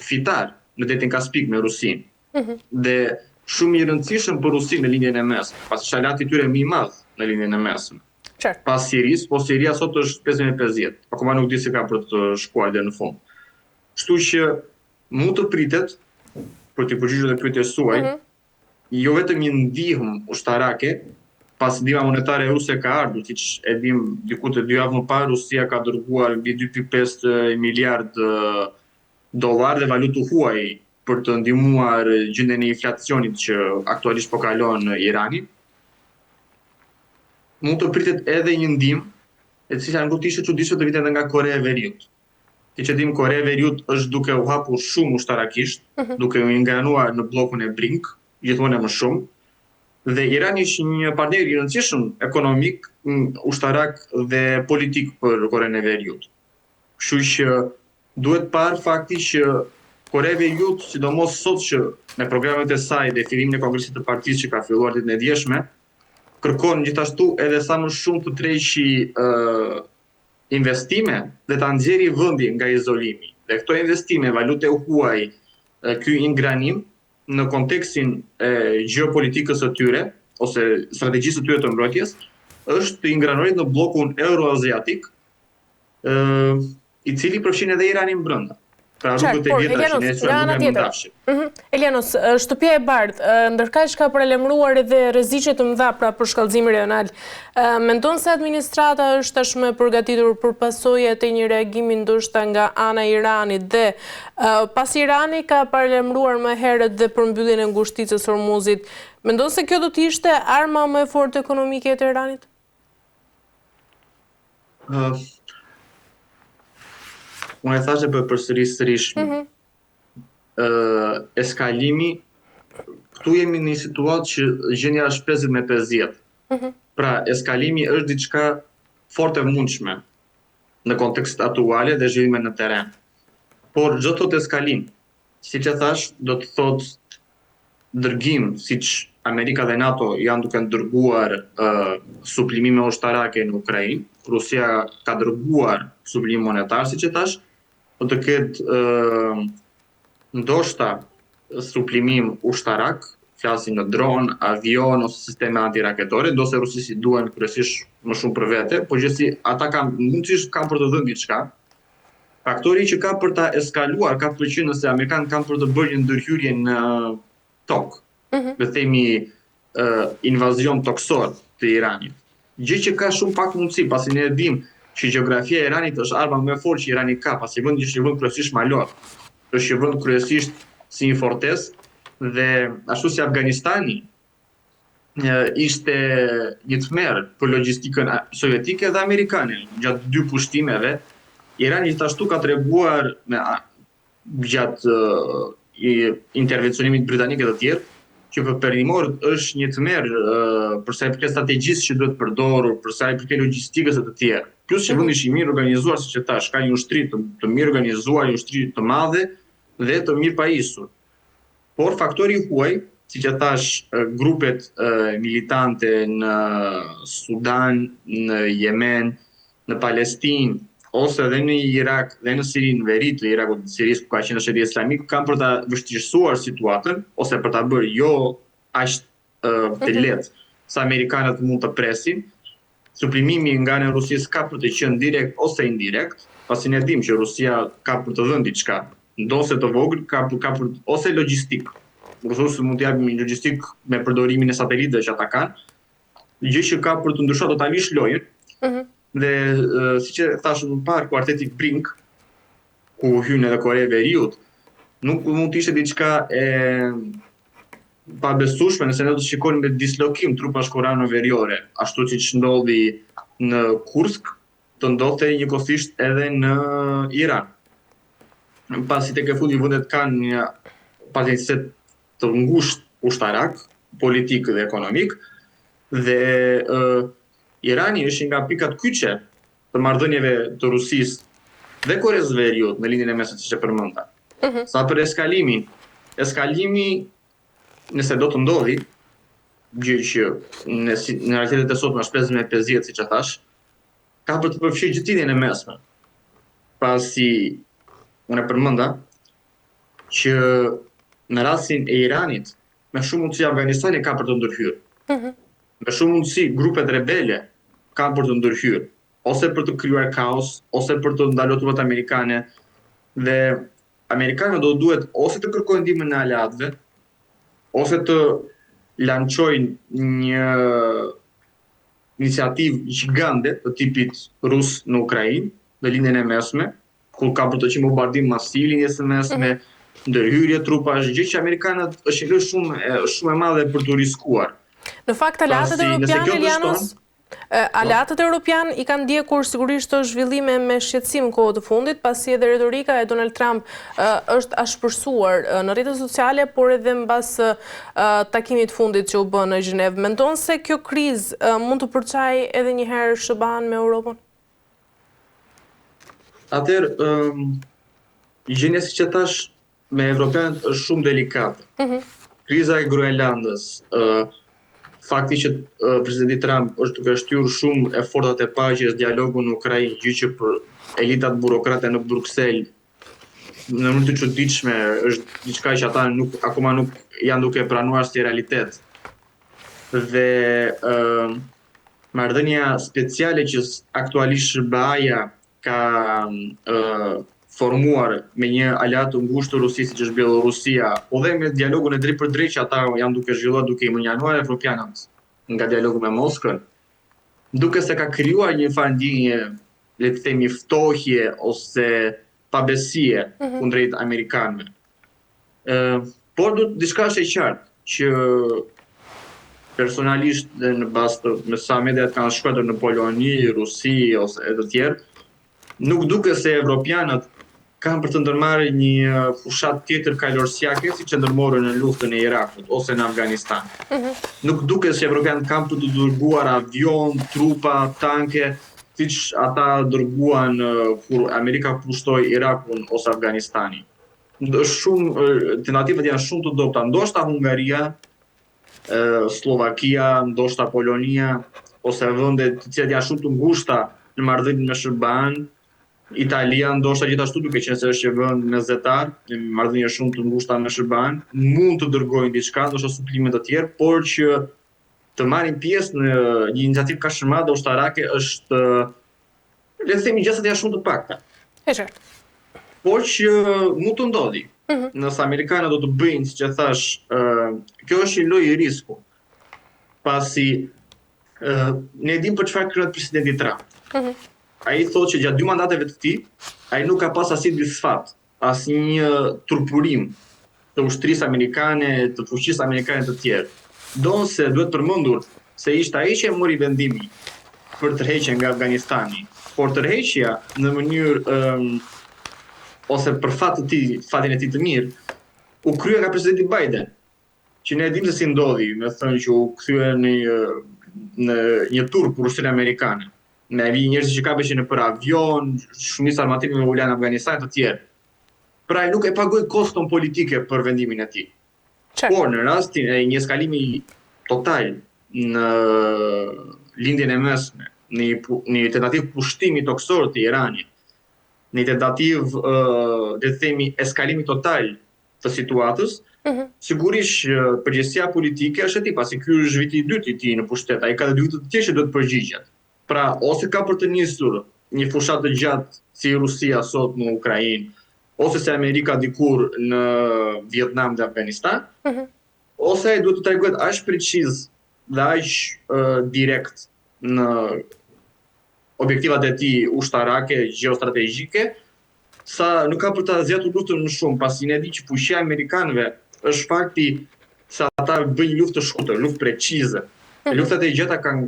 fitar në detin Kaspik me Rusin. Dhe shumë i rëndësishëm për Rusin në linjën e mesme, pasi shalati tyre më i madh në linjën e mesme. Pas Siris, po Siria sot është 50-50, akoma nuk di se ka për të shkuar dhe në fund. Kështu që mund të pritet, për të përgjigjur dhe pyetjes suaj, jo vetëm një ndihmë ushtarake, pas ndihma monetare ruse ka ardhur, siç e dim diku të 2 javë më parë, Rusia ka dërguar mbi 2.5 miliard dollar dhe valutë huaj për të ndihmuar gjendjen e inflacionit që aktualisht po kalon në Irani. Mund të pritet edhe një ndihmë, e cila nuk ishte çuditshme të vinte nga Korea e Veriut. Siç e dim, Korea e Veriut është duke u hapur shumë ushtarakisht, duke u ingranuar në bllokun e BRIC, gjithmonë më shumë. Dhe Irani është një partner i rëndësishëm ekonomik, ushtarak dhe politik për Korenë e Veriut. Kështu që duhet parë fakti që Korea e Veriut, sidomos sot që me programet e saj dhe fillimin e kongresit të partisë që ka filluar ditën e djeshme, kërkon gjithashtu edhe sa më shumë të treqi investime dhe ta nxjerrë vendin nga izolimi. Dhe këto investime, valute huaj, ky ingranim në kontekstin e gjeopolitikës së tyre, ose strategjisë së tyre të mbrojtjes, është të ingranuar në bllokun euroaziatik, i cili përfshin edhe Iranin brenda. Pra rrugët e vjetra që ne shohim në Dafshi. Elianos, shtëpia e bardhë, ndërkaq ka paralajmëruar edhe rreziqe të mëdha pra për shkallëzim rajonal. Mendon se administrata është tashmë përgatitur për pasojat e një reagimi ndoshta nga ana e Iranit dhe pasi Irani ka paralajmëruar më herët dhe për mbylljen e ngushticës së Hormuzit, mendon se kjo do të ishte arma më e fortë ekonomike e Teheranit? Unë e thashë për sërish, eskalimi, këtu jemi në një situatë që gjendja është 50-50. Pra, eskalimi është diçka fort e mundshme në kontekst aktuale dhe zhvillime në teren. Por çdo thot eskalim, siç e thash, do të thot dërgim, siç Amerika dhe NATO janë duke dërguar suplimime ushtarake në Ukrainë, Rusia ka dërguar suplim monetar, siç e thash, do të ketë ndoshta suplimim ushtarak, flasim në dron, avion ose sisteme antiraketore, ndosë rusisi duan kryesisht më shumë për vete, po gjithsesi ata mundësisht kanë për të dhënë diçka. Faktori që ka për ta eskaluar ka përqyrë nëse Amerikanët kanë për të bërë një ndërhyrje në tokë, le themi invazion toksor të Iranit. Gjë që ka shumë pak mundësi, pasi ne e dim që gjeografia e Iranit është arma më e fortë që Irani ka, pasi vendi është një vend kryesisht malor, është një vend kryesisht si një fortesë dhe ashtu si Afganistani ishte një tmerr për logjistikën sovjetike dhe amerikane gjatë 2 pushtimeve. Irani gjithashtu ka treguar gjatë intervencionimit britanik e të tjerë që për perëndimorët është një tmerr për sa i përket strategjisë që duhet përdorur, për sa i përket logjistikës e të tjerë. Plus që vendi është i mirë organizuar, siç e thash, ka një ushtri të mirë organizuar, një ushtri të madhe dhe të mirë pajisur. Por faktori huaj, siç e thash, grupet militante në Sudan, në Yemen, në Palestinë, ose edhe në Irak dhe në Siri, në veri të Irakut dhe Sirisë ku ka qenë Shteti Islamik, kanë për ta vështirësuar situatën ose për ta bërë jo aq të lehtë sa amerikanët mund të presin. Suplimimi nga ana e Rusisë ka për të qenë direkt ose indirekt, pasi ne dim që Rusia ka për të dhënë diçka, ndosë të vogël, ka për ose logjistik. Rusë mund të japim logjistik me përdorimin e satelitëve që ata kanë, gjë që ka për të ndryshuar totalisht lojën. Dhe siç e thash më parë, kuarteti BRIC, ku hyn edhe Korea e Veriut, nuk mund të ishte diçka e pabesueshme nëse ne do të shikojmë me dislokim trupash koreano-veriore, ashtu siç ndodhi në Kursk, të ndodhte njëkohësisht edhe në Iran. Pasi tek e fundi vendet kanë një pasicitet të ngushtë ushtarak, politik dhe ekonomik, dhe Irani është nga pikat kyçe të marrëdhënieve të Rusisë dhe Koreas së Veriut në linjën e mesme siç e përmenda. Sa për eskalimi, nëse do të ndodhi, gjë që në realitetet e sotme është 50-50 siç e thash, ka për të përfshirë gjithë linjën e mesme. Pasi unë e përmenda, që në rastin e Iranit, me shumë mundësi Afganistani ka për të ndërhyrë. Me shumë mundësi grupet rebele ka për të ndërhyrë, ose për të krijuar kaos, ose për të ndaluar trupat amerikane, dhe amerikanët do duhet ose të kërkojnë ndihmën e aleatëve, ose të lançojnë një iniciativë gjigande të tipit rus në Ukrainë, në lindjen e mesme, ku ka për të qenë bombardim masiv lindjes së mesme, ndërhyrje trupash, gjë që amerikanët është një shumë e madhe për të riskuar. Në fakt, aleatët europian i kanë ndjekur sigurisht të zhvillime me shqetësim në kohë të fundit, pasi edhe retorika e Donald Trump është ashpërsuar në rrjetet sociale, por edhe mbas takimit fundit që u bë në Gjenevë. Mendon se kjo krizë mund të përçajë edhe një herë SBA-n me Europën? Atëherë, gjendja siç e thash me evropianët është shumë delikate. Kriza e Groenlandës, fakti që presidenti Trump është duke shtyrë shumë efortat e paqes, dialogu në Ukrainë, gjë që për elitat burokrate në Bruksel në mënyrë të çuditshme është diçka që ata akoma nuk janë duke pranuar si realitet. Dhe marrëdhënia speciale që aktualisht SBA-ja ka formuar me një aleat të ngushtë të Rusisë, siç është Bielorusia, po dhe me dialogun e drejtë për drejtë që ata janë duke zhvilluar duke i mënjanuar evropianët nga dialogu me Moskën, duke se ka krijuar një farë ndjenje, le të themi, ftohje ose pabesie kundrejt amerikanëve. Por diçka është e qartë që personalisht dhe në bazë të me sa mediat kanë shkruar në Poloni, Rusi ose edhe të tjerë, nuk duket se evropianët kanë për të ndërmarrë një fushat tjetër kajlorësiake siç e ndërmorën në luftën e Irakut ose në Afganistan. Nuk duket se evropianët kanë për të dërguar avion, trupa, tanke, siç ata dërguan kur Amerika pushtoi Irakun ose Afganistanin. Tentativat janë shumë të dobta, ndoshta Hungaria, Slovakia, ndoshta Polonia, ose vende të cilat janë shumë të ngushta në marrëdhënie me SBA-n, Italia, ndoshta gjithashtu duke qenë se është një vend mesatar, në marrëdhënie shumë të ngushta me SBA-n, mund të dërgojnë diçka, ndoshta suplime të tjerë, por që të marrin pjesë në një iniciativë kaq të madhe ushtarake është, le të themi, gjësat janë shumë të pakta. E qartë. Por që mund të ndodhi. Nëse amerikanët do të bëjnë, siç e thash, kjo është një lojë risku. Pasi ne dim për çfarë kryet presidenti Trump. Ai thotë që gjatë 2 mandateve të tij, ai nuk ka pas asnjë disfat, asnjë turpurim të ushtrisë amerikane, të fuqisë amerikane të tjerë. Donse duhet përmendur se ishte ai që mori vendimin për tërheqjen nga Afganistani, por tërheqja në mënyrë ose për fatin e tij të mirë, u krye nga presidenti Biden, që ne dim se si ndodhi, me thënë që u kthye në një tur për ushtrinë amerikane. Me vi njerëz që kapeshin nëpër avion, shumica armatimi me ulan në Afganistan të tjerë. Pra nuk e pagoi koston politike për vendimin e tij. Por në rastin e një eskalimi total në lindjen e mesme, në një tentativë pushtimi toksor të Iranit, në një tentativë, le të themi, eskalimi total të situatës, sigurisht përgjegjësia politike është e tij, pasi ky është viti i dytë i tij në pushtet, ai ka 2 vite të tjerë që do të përgjigjet. Pra, ose ka për të nisur një fushat të gjatë si Rusia sot në Ukrainë, ose si Amerika dikur në Vietnam dhe Afganistan, ose ai duhet të tregohet aq preciz dhe aq direkt në objektivat e tij ushtarake, gjeostrategjike, sa nuk ka për të zgjatur luftën më shumë, pasi ne di që fuqia e amerikanëve është fakti se ata bëjnë luftë të shkurtër, luftë precize. Luftat e gjata kanë